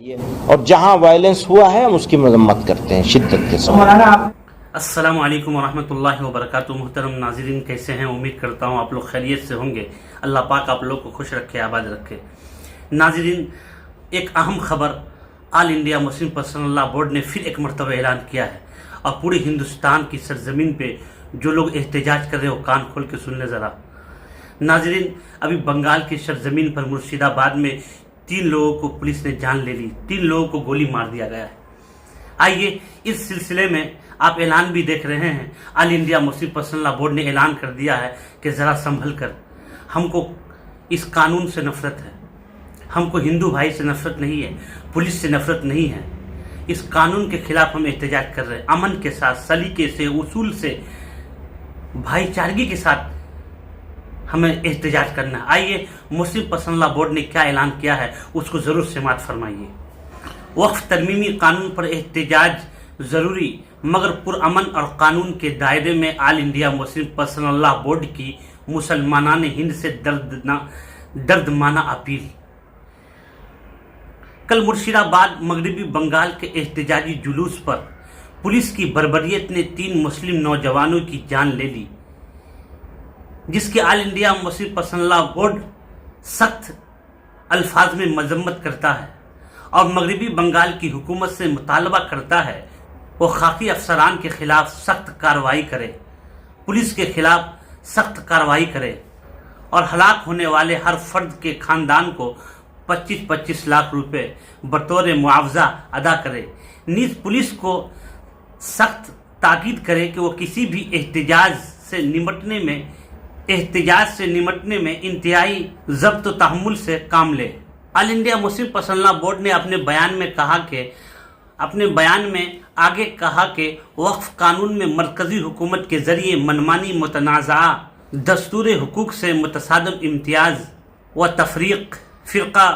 चाहिए और जहां वायलेंस हुआ है हम उसकी मजम्मत करते हैं शिद्दत के साथ। अस्सलाम वालेकुम वरहमतुल्लाहि वबरकातुहू। मुहतरम नाज़रीन, कैसे हैं? उम्मीद करता हूँ आप लोग खैरियत से होंगे। अल्लाह पाक आप लोग को खुश रखे, आबाद रखे। नाज़रीन, एक अहम खबर, all India Muslim personal law board ने फिर एक मरतबा ऐलान किया है और पूरे हिंदुस्तान की सरजमीन पे जो लोग एहतजाज कर रहे हो कान खोल के सुन ले ज़रा। नाज़रीन, अभी बंगाल की सरजमीन पर मुर्शिदाबाद में 3 लोगों को पुलिस ने जान ले ली, 3 लोगों को गोली मार दिया गया है। आइए इस सिलसिले में आप ऐलान भी देख रहे हैं, all India Muslim personal law board ने ऐलान कर दिया है कि ज़रा संभल कर, हमको इस कानून से नफरत है, हमको हिंदू भाई से नफरत नहीं है, पुलिस से नफरत नहीं है। इस कानून के खिलाफ हम एहतजाज कर रहे हैं, अमन के साथ, सलीके से, उसूल से, भाईचारगी के साथ हमें एहतजाज करना है। आइए मुस्लिम पर्सनल लॉ बोर्ड ने क्या ऐलान किया है उसको ज़रूर समाअत फरमाइए। वक्फ तरमीमी कानून पर एहतजाज ज़रूरी मगर पुरअमन और कानून के दायरे में all India Muslim personal law board की मुसलमानान हिंद से दर्दमाना अपील। कल मुर्शिदाबाद मगरबी बंगाल के एहतजाजी जुलूस पर पुलिस की बर्बरियत ने 3 मुस्लिम नौजवानों की जान ले ली, जिसकी all India Muslim personal law board सख्त अल्फाज में मजम्मत करता है और मगरबी बंगाल की हुकूमत से मुतालबा करता है वो खाकी अफसरान के खिलाफ सख्त कार्रवाई करे, पुलिस के खिलाफ सख्त कार्रवाई करे और हलाक होने वाले हर फर्द के खानदान को 25-25 लाख रुपए बतौर मुआवजा अदा करे। नीज़ पुलिस को सख्त ताकीद करे कि वो किसी भी एहतजाज से निमटने में इंतहाई ज़ब्त व तहम्मुल से काम ले। All India Muslim personal law board ने अपने बयान में आगे कहा कि वक्फ कानून में मरकजी हुकूमत के ज़रिए मनमानी मुतनाज़ा दस्तूर हुकूक से मुतसादम इम्तियाज़ व तफरीक फ़िरका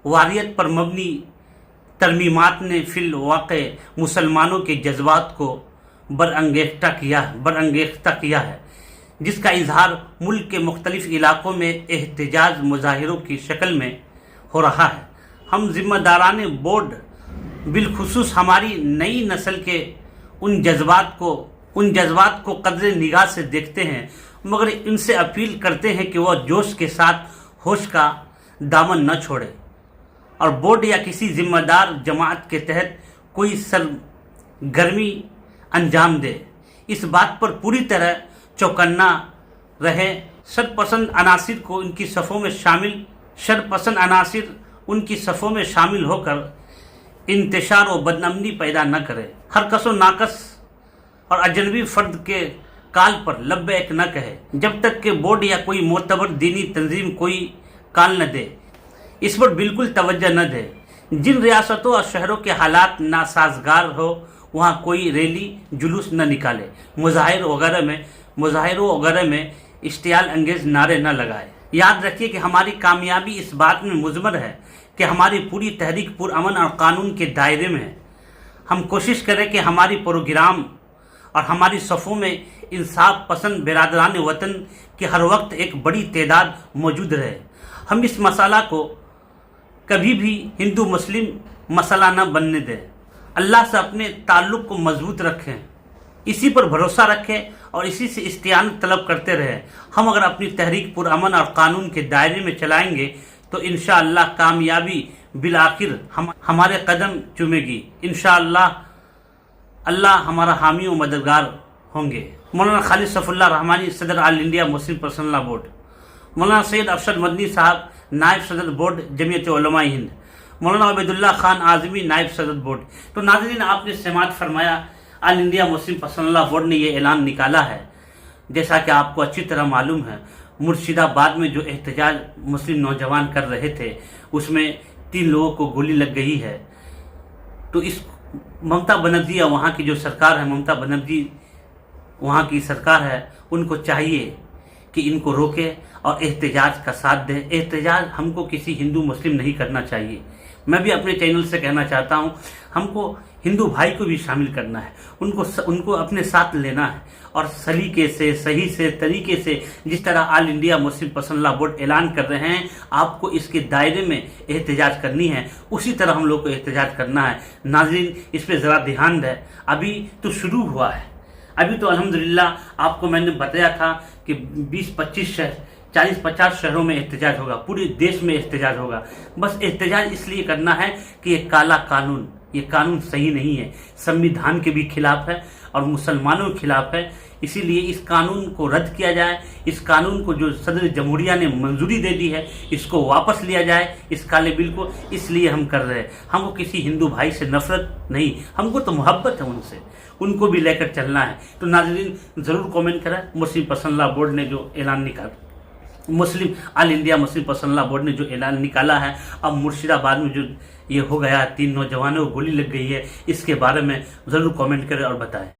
वारियत पर मबनी तरमीमात ने फिल वाक़े मुसलमानों के जज्बात को बरअंगेख्ता किया है, जिसका इजहार मुल्क के मुख्तलिफ इलाकों में एहतजाज मुजाहिरों की शक्ल में हो रहा है। हम ज़िम्मेदारान बोर्ड बिलखुसूस हमारी नई नस्ल के उन जज्बात को कदर निगाह से देखते हैं, मगर इनसे अपील करते हैं कि वह जोश के साथ होश का दामन न छोड़े और बोर्ड या किसी जिम्मेदार जमात के तहत कोई सरगर्मी अंजाम दे। इस बात पर पूरी तरह चौकन्ना रहे। शरपसंद अनासिर उनकी सफ़ों में शामिल होकर इंतशार और बदनामी पैदा न करे। हर कसो नाकस और अजनबी फर्द के काल पर लब्बैक न कहे जब तक कि बोर्ड या कोई मोतबर दीनी तंजीम कोई काल न दे। इस पर बिल्कुल तवज्जो न दे। जिन रियासतों और शहरों के हालात नासाजगार हो वहाँ कोई रैली जुलूस न निकाले, मुजाहिरों वगैरह में इश्तियाल अंगेज नारे न लगाए। याद रखिए कि हमारी कामयाबी इस बात में मुज़मर है कि हमारी पूरी तहरीक पुरअमन और कानून के दायरे में है। हम कोशिश करें कि हमारी प्रोग्राम और हमारी सफ़ों में इंसाफ पसंद बिरादरान वतन की हर वक्त एक बड़ी तादाद मौजूद रहे। हम इस मसला को कभी भी हिंदू मुस्लिम मसला न बनने दें। अल्लाह से अपने ताल्लुक़ को मजबूत रखें, इसी पर भरोसा रखें और इसी से इस्तिआनत तलब करते रहें। हम अगर अपनी तहरीक पुरअमन और कानून के दायरे में चलाएंगे तो इंशाअल्लाह कामयाबी बिलाखिर हमारे कदम चूमेगी। इंशाअल्लाह अल्लाह हमारा हामी व मददगार होंगे। मौलाना खालिद सफ़ुल्लाह रहमानी, सदर all India Muslim personal law board, मौलाना सैयद अफसर मदनी साहब, नायब सदर बोर्ड जमीयत उलमा हिंद, मौलाना अबैदुल्लाह खान आज़मी, नायब सदर बोर्ड। तो नाज़रीन, आपने समाअत फरमाया, all India Muslim personal law board ने ये ऐलान निकाला है। जैसा कि आपको अच्छी तरह मालूम है, मुर्शिदाबाद में जो एहतजाज मुस्लिम नौजवान कर रहे थे उसमें 3 लोगों को गोली लग गई है। तो इस ममता बनर्जी, वहाँ की जो सरकार है, ममता बनर्जी वहाँ की सरकार है, उनको चाहिए कि इनको रोके और एहतजाज का साथ दे। एहतजाज हमको किसी हिंदू मुस्लिम नहीं करना चाहिए। میں بھی اپنے چینل سے کہنا چاہتا ہوں، ہم کو ہندو بھائی کو بھی شامل کرنا ہے، ان کو اپنے ساتھ لینا ہے، اور سلیقے سے، صحیح سے، طریقے سے، جس طرح آل انڈیا مسلم پرسنل لا بورڈ اعلان کر رہے ہیں آپ کو اس کے دائرے میں احتجاج کرنی ہے، اسی طرح ہم لوگ کو احتجاج کرنا ہے۔ ناظرین اس پہ ذرا دھیان دیں، ابھی تو شروع ہوا ہے، ابھی تو الحمدللہ آپ کو میں نے بتایا تھا کہ 20-25 شہر، 40-50 شہروں میں احتجاج ہوگا، پورے دیش میں احتجاج ہوگا۔ بس احتجاج اس لیے کرنا ہے کہ یہ کالا قانون، یہ قانون صحیح نہیں ہے، سمویدھان کے بھی خلاف ہے اور مسلمانوں کے خلاف ہے، اسی لیے اس قانون کو رد کیا جائے، اس قانون کو جو صدر جمہوریہ نے منظوری دے دی ہے اس کو واپس لیا جائے، اس کالے بل کو۔ اس لیے ہم کر رہے ہیں، ہم کو کسی ہندو بھائی سے نفرت نہیں، ہم کو تو محبت ہے ان سے، ان کو بھی لے کر چلنا ہے۔ تو ناظرین ضرور کامنٹ کریں، مسلم پرسنل لا بورڈ نے جو اعلان نکالا، آل انڈیا مسلم پرسنل لا بورڈ نے جو اعلان نکالا ہے، اب مرشد آباد میں جو یہ ہو گیا، 3 نوجوانوں کو گولی لگ گئی ہے، اس کے بارے میں ضرور کامنٹ کریں اور بتائیں۔